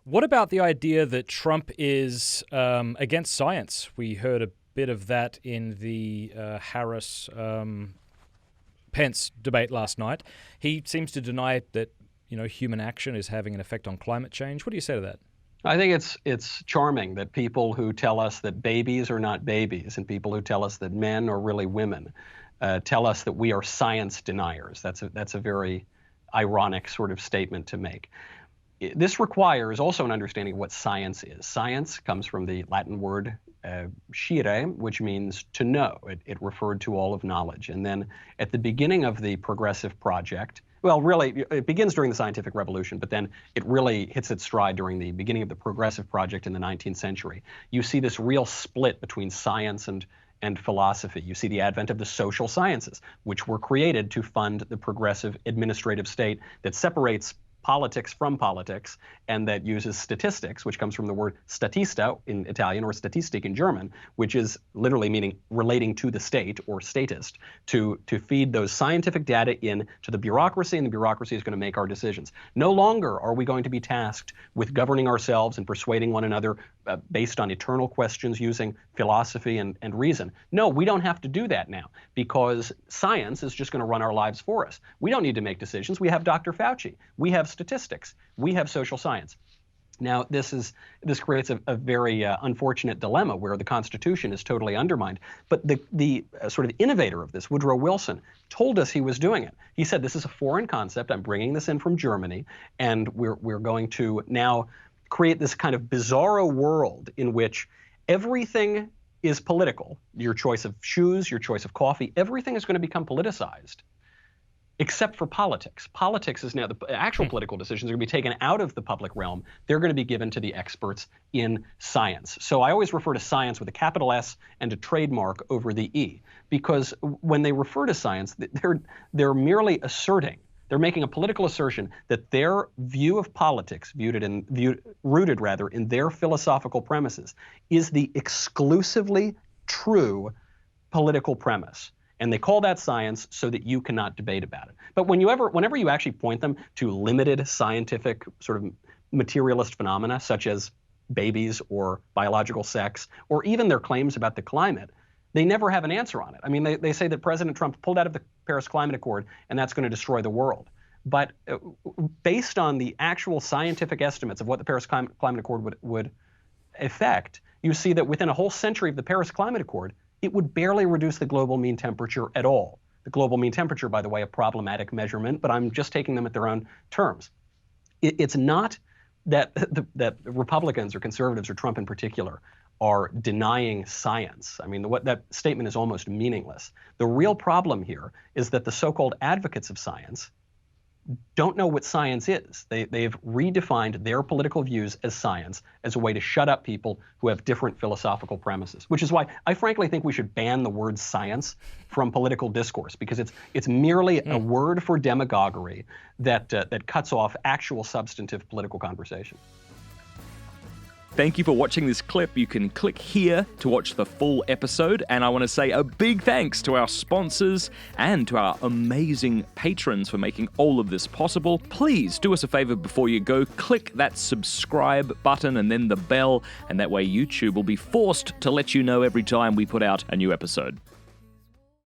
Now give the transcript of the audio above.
What about the idea that Trump is against science? We heard a bit of that in the Harris Pence debate last night. He seems to deny that, human action is having an effect on climate change. What do you say to that? I think it's charming that people who tell us that babies are not babies and people who tell us that men are really women tell us that we are science deniers. That's a very ironic sort of statement to make. This requires also an understanding of what science is. Science comes from the Latin word scire, which means to know. It referred to all of knowledge. And then at the beginning of the progressive project, well, really, it begins during the scientific revolution, but then it really hits its stride during the beginning of the progressive project in the 19th century. You see this real split between science and philosophy. You see the advent of the social sciences, which were created to fund the progressive administrative state that separates politics from politics and that uses statistics, which comes from the word statista in Italian or statistik in German, which is literally meaning relating to the state or statist, to feed those scientific data in to the bureaucracy, and the bureaucracy is going to make our decisions. No longer are we going to be tasked with governing ourselves and persuading one another based on eternal questions using philosophy and reason. No, we don't have to do that now because science is just going to run our lives for us. We don't need to make decisions. We have Dr. Fauci. We have statistics. We have social science. Now, this creates a very unfortunate dilemma where the Constitution is totally undermined. But the sort of innovator of this, Woodrow Wilson, told us he was doing it. He said, this is a foreign concept. I'm bringing this in from Germany, and we're going to now create this kind of bizarro world in which everything is political. Your choice of shoes, your choice of coffee, everything is going to become politicized. Except for politics. Politics is now, the actual political decisions are going to be taken out of the public realm. They're going to be given to the experts in science. So I always refer to science with a capital S and a trademark over the E, because when they refer to science, they're merely asserting, they're making a political assertion that their view of politics, rooted in their philosophical premises, is the exclusively true political premise. And they call that science so that you cannot debate about it. But whenever you actually point them to limited scientific sort of materialist phenomena, such as babies or biological sex, or even their claims about the climate, they never have an answer on it. I mean, they say that President Trump pulled out of the Paris Climate Accord and that's going to destroy the world. But based on the actual scientific estimates of what the Paris Climate Accord would affect, you see that within a whole century of the Paris Climate Accord, it would barely reduce the global mean temperature at all. The global mean temperature, by the way, a problematic measurement, but I'm just taking them at their own terms. It's not that that Republicans or conservatives or Trump in particular are denying science. I mean, that statement is almost meaningless. The real problem here is that the so-called advocates of science don't know what science is. They've redefined their political views as science as a way to shut up people who have different philosophical premises, which is why I frankly think we should ban the word science from political discourse, because it's merely a word for demagoguery that cuts off actual substantive political conversation. Thank you for watching this clip. You can click here to watch the full episode. And I want to say a big thanks to our sponsors and to our amazing patrons for making all of this possible. Please do us a favor before you go. Click that subscribe button and then the bell. And that way YouTube will be forced to let you know every time we put out a new episode.